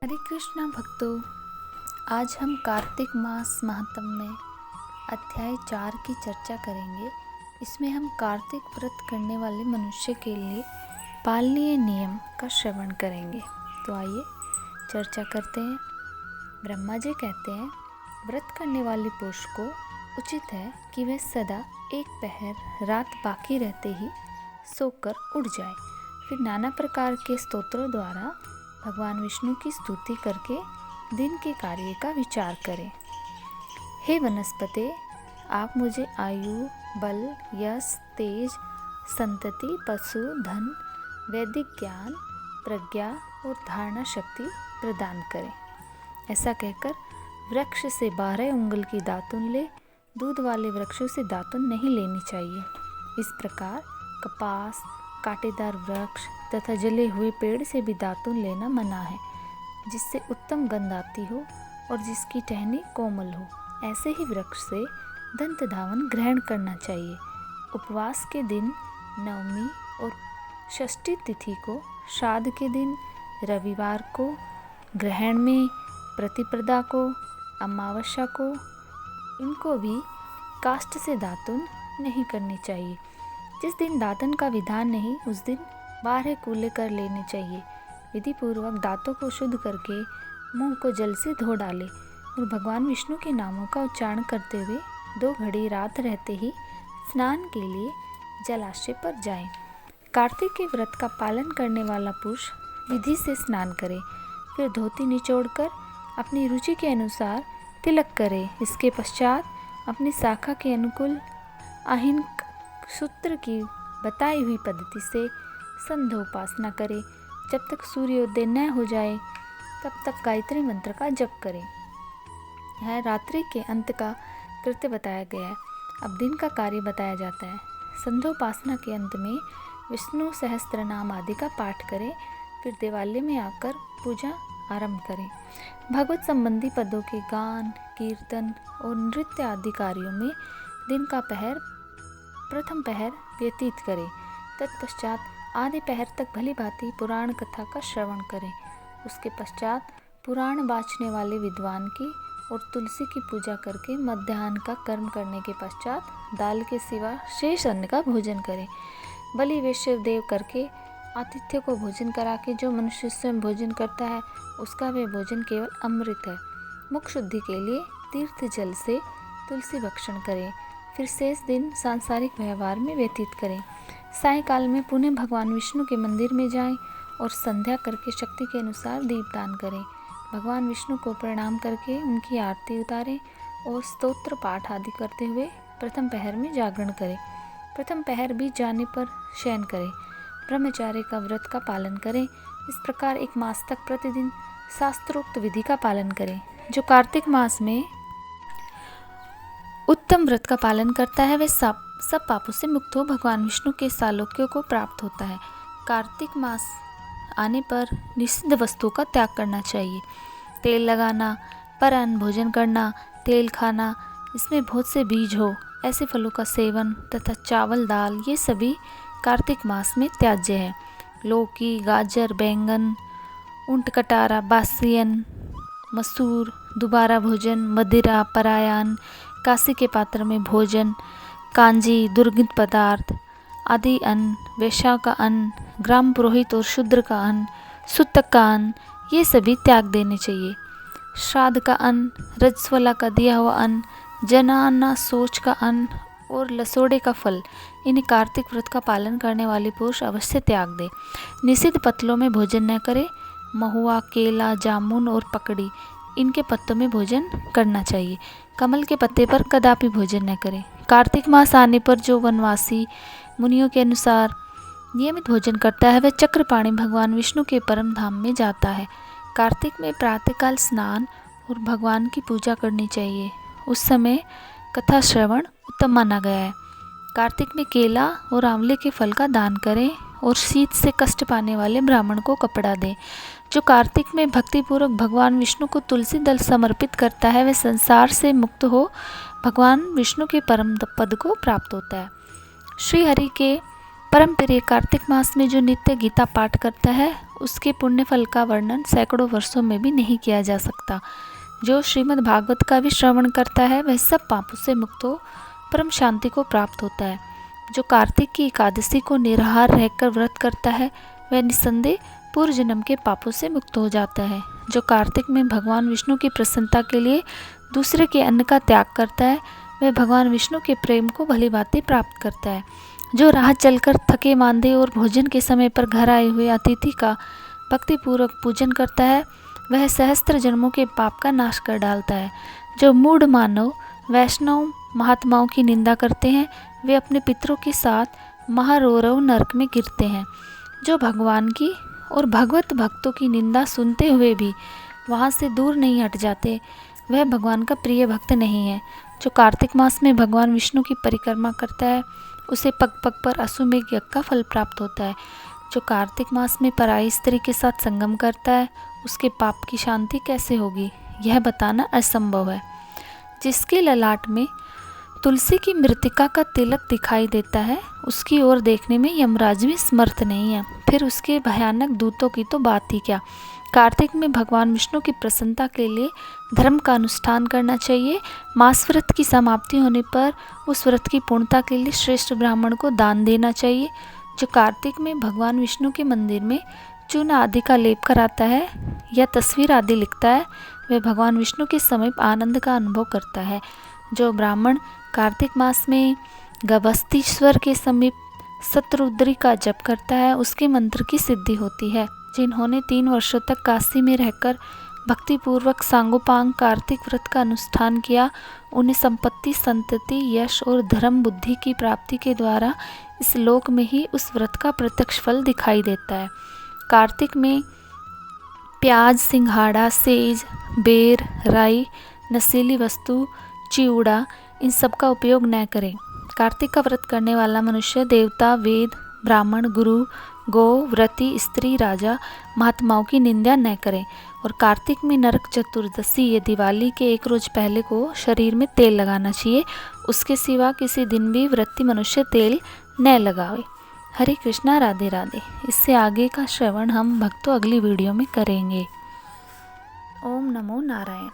हरे कृष्णा भक्तों, आज हम कार्तिक मास महात्म्य में अध्याय 4 की चर्चा करेंगे। इसमें हम कार्तिक व्रत करने वाले मनुष्य के लिए पालनीय नियम का श्रवण करेंगे। तो आइए चर्चा करते हैं। ब्रह्मा जी कहते हैं, व्रत करने वाले पुरुष को उचित है कि वह सदा एक पहर रात बाकी रहते ही सोकर उठ जाए, फिर नाना प्रकार के स्तोत्रों द्वारा भगवान विष्णु की स्तुति करके दिन के कार्य का विचार करें। हे वनस्पते, आप मुझे आयु, बल, यश, तेज, संतति, पशु, धन, वैदिक ज्ञान, प्रज्ञा और धारणा शक्ति प्रदान करें। ऐसा कहकर वृक्ष से 12 उंगल की दातुन ले, दूध वाले वृक्षों से दातुन नहीं लेनी चाहिए। इस प्रकार कपास, कांटेदार वृक्ष तथा जले हुए पेड़ से भी दातुन लेना मना है, जिससे उत्तम गंध आती हो और जिसकी टहनी कोमल हो। ऐसे ही वृक्ष से दंत धावन ग्रहण करना चाहिए। उपवास के दिन नवमी और षष्ठी तिथि को, श्राद्ध के दिन रविवार को, ग्रहण में प्रतिपदा को, अमावस्या को, इनको भी काष्ठ से दातुन नहीं करनी चाहिए। जिस दिन दातन का विधान नहीं, उस दिन 12 कूले कर लेने चाहिए। विधि पूर्वक दांतों को शुद्ध करके मुंह को जल से धो डाले और भगवान विष्णु के नामों का उच्चारण करते हुए 2 घड़ी रात रहते ही स्नान के लिए जलाशय पर जाए। कार्तिक के व्रत का पालन करने वाला पुरुष विधि से स्नान करे, फिर धोती निचोड़कर अपनी रुचि के अनुसार तिलक करे। इसके पश्चात अपनी शाखा के अनुकूल अहिन सूत्र की बताई हुई पद्धति से संध्योपासना करे। जब तक सूर्योदय न हो जाए तब तक गायत्री मंत्र का जप करें। यह रात्रि के अंत का कृत्य बताया गया है। अब दिन का कार्य बताया जाता है। संध्योपासना के अंत में विष्णु सहस्त्र नाम आदि का पाठ करें, फिर देवालय में आकर पूजा आरंभ करें। भगवत संबंधी पदों के गान, कीर्तन और नृत्य आदि कार्यों में दिन का प्रथम पहर व्यतीत करें। तत्पश्चात आधे पहर तक भली भांति पुराण कथा का श्रवण करें। उसके पश्चात पुराण वाचने वाले विद्वान की और तुलसी की पूजा करके मध्याह्न का कर्म करने के पश्चात दाल के सिवा शेष अन्न का भोजन करें। बलि वैश्व देव करके आतिथ्य को भोजन करा के जो मनुष्य स्वयं भोजन करता है, उसका वह भोजन केवल अमृत है। मुख शुद्धि के लिए तीर्थ जल से तुलसी भक्षण करें, फिर शेष दिन सांसारिक व्यवहार में व्यतीत करें। सायंकाल में पुनः भगवान विष्णु के मंदिर में जाएं और संध्या करके शक्ति के अनुसार दीपदान करें। भगवान विष्णु को प्रणाम करके उनकी आरती उतारें और स्तोत्र पाठ आदि करते हुए प्रथम पहर में जागरण करें। प्रथम पहर बीत जाने पर शयन करें। ब्रह्मचार्य का व्रत का पालन करें। इस प्रकार 1 मास तक प्रतिदिन शास्त्रोक्त विधि का पालन करें। जो कार्तिक मास में उत्तम व्रत का पालन करता है, वह सब पापों से मुक्त हो भगवान विष्णु के सालोक्य को प्राप्त होता है। कार्तिक मास आने पर निषिद्ध वस्तुओं का त्याग करना चाहिए। तेल लगाना, पर अन्न भोजन करना, तेल खाना, इसमें बहुत से बीज हो ऐसे फलों का सेवन तथा चावल, दाल, ये सभी कार्तिक मास में त्याज्य है। लौकी, गाजर, बैंगन, ऊंट कटारा, बासियन, मसूर, दोबारा भोजन, मदिरा, परायान, कांसे के पात्र में भोजन, कांजी, दुर्गंध पदार्थ आदि अन्न, वैश्या का अन्न, ग्राम पुरोहित और शूद्र का अन्न, सूतक का अन्न, ये सभी त्याग देने चाहिए। श्राद्ध का अन्न, रजस्वला का दिया हुआ अन्न, जनाना सोच का अन्न और लसोड़े का फल, इन्हें कार्तिक व्रत का पालन करने वाले पुरुष अवश्य त्याग दे। निषिद्ध पत्तलों में भोजन न करे। महुआ, केला, जामुन और पकड़ी, इनके पत्तों में भोजन करना चाहिए। कमल के पत्ते पर कदापि भोजन न करें। कार्तिक मास आने पर जो वनवासी मुनियों के अनुसार नियमित भोजन करता है, वह चक्रपाणि भगवान विष्णु के परम धाम में जाता है। कार्तिक में प्रातःकाल स्नान और भगवान की पूजा करनी चाहिए। उस समय कथा श्रवण उत्तम माना गया है। कार्तिक में केला और आंवले के फल का दान करें और शीत से कष्ट पाने वाले ब्राह्मण को कपड़ा दें। जो कार्तिक में भक्तिपूर्वक भगवान विष्णु को तुलसी दल समर्पित करता है, वह संसार से मुक्त हो भगवान विष्णु के परम पद को प्राप्त होता है। श्री हरि के परम प्रिय कार्तिक मास में जो नित्य गीता पाठ करता है उसके पुण्य फल का वर्णन सैकड़ों वर्षों में भी नहीं किया जा सकता। जो श्रीमद् भागवत का भी श्रवण करता है वह सब पापों से मुक्त हो परम शांति को प्राप्त होता है। जो कार्तिक की एकादशी को निराहार रहकर व्रत करता है वह निस्संदेह पूर्व जन्म के पापों से मुक्त हो जाता है। जो कार्तिक में भगवान विष्णु की प्रसन्नता के लिए दूसरे के अन्न का त्याग करता है वह भगवान विष्णु के प्रेम को भली भांति प्राप्त करता है। जो राह चलकर थके मांदे और भोजन के समय पर घर आए हुए अतिथि का भक्तिपूर्वक पूजन करता है वह सहस्त्र जन्मों के पाप का नाश कर डालता है। जो मूढ़ मानव वैष्णव महात्माओं की निंदा करते हैं वे अपने पितरों के साथ महारौरव नरक में गिरते हैं। जो भगवान की और भगवत भक्तों की निंदा सुनते हुए भी वहाँ से दूर नहीं हट जाते वह भगवान का प्रिय भक्त नहीं है। जो कार्तिक मास में भगवान विष्णु की परिक्रमा करता है उसे पग पग पर अश्वमेघ यज्ञ का फल प्राप्त होता है। जो कार्तिक मास में पराई स्त्री के साथ संगम करता है उसके पाप की शांति कैसे होगी यह बताना असंभव है। जिसके ललाट में तुलसी की मृतिका का तिलक दिखाई देता है उसकी ओर देखने में यमराज भी समर्थ नहीं है, फिर उसके भयानक दूतों की तो बात ही क्या। कार्तिक में भगवान विष्णु की प्रसन्नता के लिए धर्म का अनुष्ठान करना चाहिए। मास व्रत की समाप्ति होने पर उस व्रत की पूर्णता के लिए श्रेष्ठ ब्राह्मण को दान देना चाहिए। जो कार्तिक में भगवान विष्णु के मंदिर में चूना आदि का लेप कराता है या तस्वीर आदि लिखता है वह भगवान विष्णु के समीप आनंद का अनुभव करता है। जो ब्राह्मण कार्तिक मास में गभस्तीश्वर के समीप शतरुद्री का जप करता है उसके मंत्र की सिद्धि होती है। जिन्होंने 3 वर्षों तक काशी में रहकर भक्तिपूर्वक सांगोपांग कार्तिक व्रत का अनुष्ठान किया उन्हें संपत्ति संतति यश और धर्म बुद्धि की प्राप्ति के द्वारा इस लोक में ही उस व्रत का प्रत्यक्ष फल दिखाई देता है। कार्तिक में प्याज सिंघाड़ा सेज बेर राई नशीली वस्तु चिवड़ा इन सब का उपयोग न करें। कार्तिक का व्रत करने वाला मनुष्य देवता वेद ब्राह्मण गुरु गौ व्रती स्त्री राजा महात्माओं की निंदा न करें। और कार्तिक में नरक चतुर्दशी या दिवाली के 1 रोज पहले को शरीर में तेल लगाना चाहिए, उसके सिवा किसी दिन भी व्रती मनुष्य तेल न लगावे। हरे कृष्णा राधे राधे। इससे आगे का श्रवण हम भक्तों अगली वीडियो में करेंगे। ओम नमो नारायण।